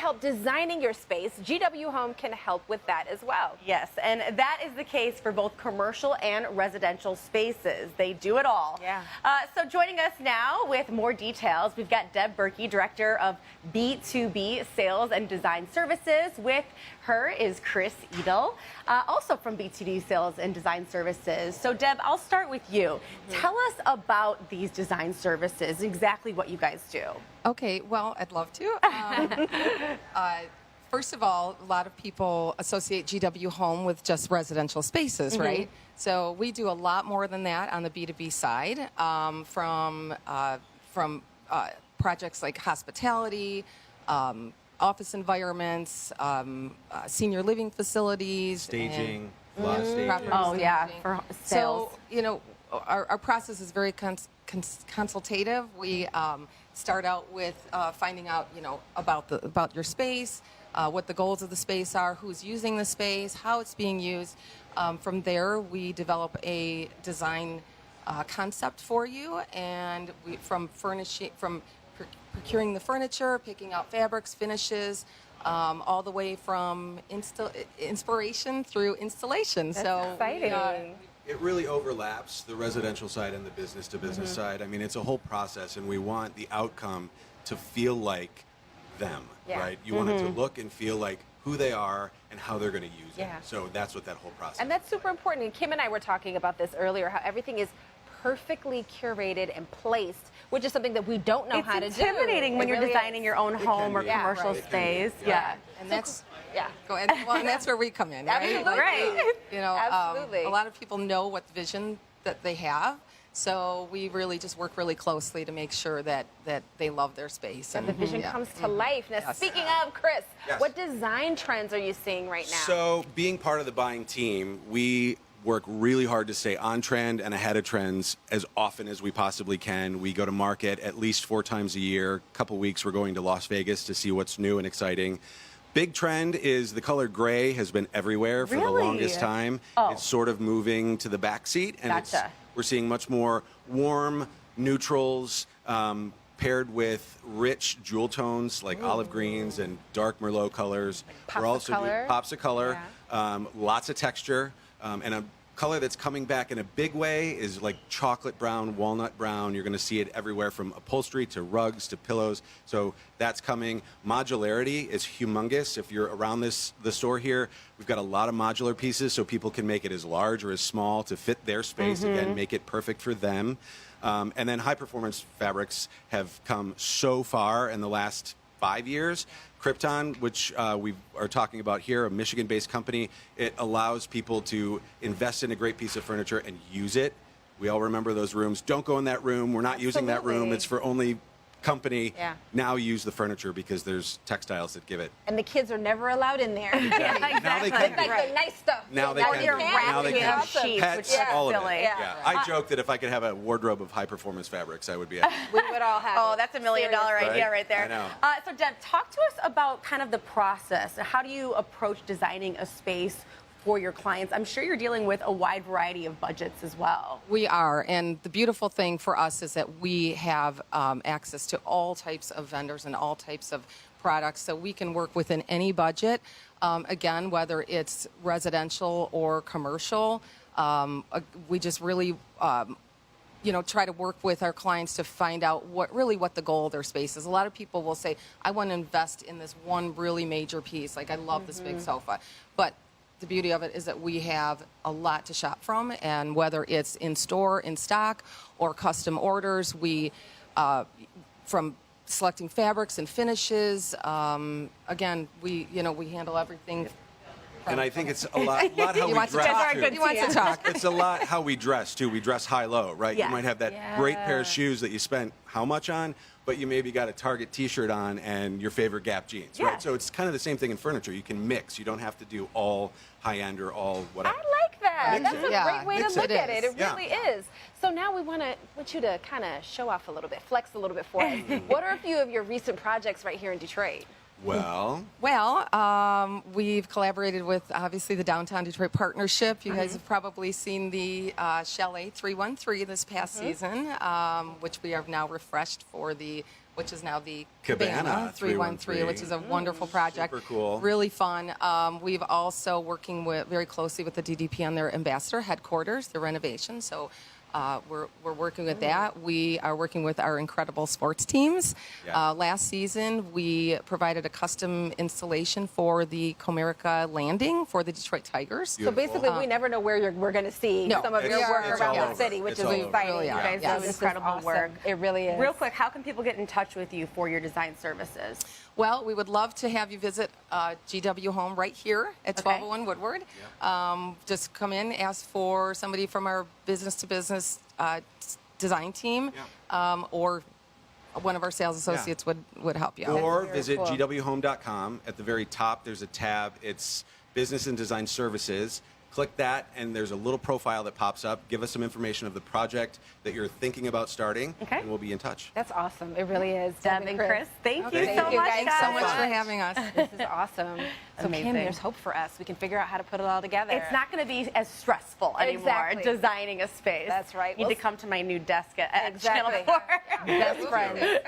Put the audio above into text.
help designing your space, GW Home can help with that as well. Yes, and that is the case for both commercial and residential spaces. They do it all. Yeah. So joining us now with more details, we've got Deb Berkey, Director of B2B Sales and Design Services. With her is Chris Edel, also from B2B Sales and Design Services. So Deb, I'll start with you. Tell us about these design services, exactly what you guys do. Okay, well, I'd love to. First of all, a lot of people associate GW Home with just residential spaces, right? So we do a lot more than that on the B2B side, from projects like hospitality, office environments, senior living facilities, Staging, a lot of staging. property Oh, yeah, staging. for sales. So, you know, our process is very consultative. We start out with finding out, you know, about your space, what the goals of the space are, who's using the space, how it's being used. From there, we develop a design concept for you, and from procuring the furniture, picking out fabrics, finishes, all the way from inspiration through installation. That's exciting. It really overlaps the residential side and the business-to-business side. I mean, it's a whole process, and we want the outcome to feel like them, Yeah. right? You want it to look and feel like who they are and how they're going to use Yeah. it. So that's what that whole process And that's super important. And Kim and I were talking about this earlier, how everything is perfectly curated and placed, which is something that we don't know how to do. It's intimidating when It you're really designing is. your own home can or be. Yeah, commercial right. It can be. space. Yeah. And that's Yeah. go ahead. Well, and that's where we come in, right? Absolutely. Right. You know, Absolutely. a lot of people know what vision that they have, so we really just work really closely to make sure that they love their space. And the vision yeah. comes to life. Now, Yes. speaking of, Chris, Yes. what design trends are you seeing right now? So, being part of the buying team, we work really hard to stay on trend and ahead of trends as often as we possibly can. We go to market at least 4 times a year. A couple weeks, we're going to Las Vegas to see what's new and exciting. Big trend is the color gray has been everywhere for the Really? longest time. Oh. It's sort of moving to the back seat, and Gotcha. we're seeing much more warm neutrals paired with rich jewel tones like olive greens and dark Merlot colors. Pops We're of also color. doing pops of color, lots of texture, and a color that's coming back in a big way is like chocolate brown, walnut brown. You're going to see it everywhere from upholstery to rugs to pillows. So that's coming. Modularity is humongous. If you're around the store here, we've got a lot of modular pieces so people can make it as large or as small to fit their space. Again, make it perfect for them. And then high performance fabrics have come so far in the last 5 years. Krypton, which we are talking about here, a Michigan-based company, it allows people to invest in a great piece of furniture and use it. We all remember those rooms. Don't go in that room. We're not using that room. Absolutely. It's for only company. Yeah. Now use the furniture because there's textiles that give it. And the kids are never allowed in there. Now they can be. Like the nice stuff. Now they Now can you're be. wrapped Now they in can. sheets, Pets, which is all of silly. it. Yeah. Yeah. I joke that if I could have a wardrobe of high-performance fabrics, I would be happy. We would all have Oh, it. that's $1 million Seriously. idea Right? right there. I know. So Deb, talk to us about kind of the process. How do you approach designing a space for your clients? I'm sure you're dealing with a wide variety of budgets as well. We are, and the beautiful thing for us is that we have access to all types of vendors and all types of products, so we can work within any budget. Again, whether it's residential or commercial, we just really you know, try to work with our clients to find out what the goal of their space is. A lot of people will say, I want to invest in this one really major piece. Like, I love this big sofa. But the beauty of it is that we have a lot to shop from, and whether it's in store, in stock, or custom orders, we, from selecting fabrics and finishes, again, we handle everything. And I think it's a lot how we wants to dress talk. too. He wants to talk. It's a lot how we dress too. We dress high-low, right? Yeah. You might have that great pair of shoes that you spent how much on, but you maybe got a Target T-shirt on and your favorite Gap jeans, Yeah. right? So it's kind of the same thing in furniture. You can mix. You don't have to do all high-end or all whatever. I like that. Mix That's it. a Yeah, great way to mix look it at it. is. It really is. So now we want you to kind of show off a little bit, flex a little bit for us. What are a few of your recent projects right here in Detroit? Well, We've collaborated with, obviously, the Downtown Detroit Partnership. You guys have probably seen the Chalet 313 this past season, which we have now refreshed for the which is now the Cabana 313, which is a wonderful project. Super cool. Really fun. We've also working very closely with the DDP on their ambassador headquarters, the renovation. So we're working with that. We are working with our incredible sports teams. Yeah. Last season, we provided a custom installation for the Comerica Landing for the Detroit Tigers. So basically, we never know where we're going to see No. some of your It's- work it's around all the over. city, which It's is all over. exciting. Really You are. guys Yeah. do This is incredible awesome. work. It really is. Real quick, how can people get in touch with you for your design services? Well, we would love to have you visit GW Home right here at Okay. 1201 Woodward. Just come in, ask for somebody from our business-to-business design team, or one of our sales associates would help you out. Or Very visit cool. gwhome.com. At the very top, there's a tab. It's Business and Design Services. Click that, and there's a little profile that pops up. Give us some information of the project that you're thinking about starting, Okay. and we'll be in touch. That's awesome. It really is. Deb and Chris, thank you Thank so you much. guys Thanks so much guys. for having us. This is awesome. So Amazing. Kim, there's hope for us. We can figure out how to put it all together. It's not going to be as stressful anymore Exactly. designing a space. That's right. You need Well, to come to my new desk at Exactly. Channel 4. Best friends.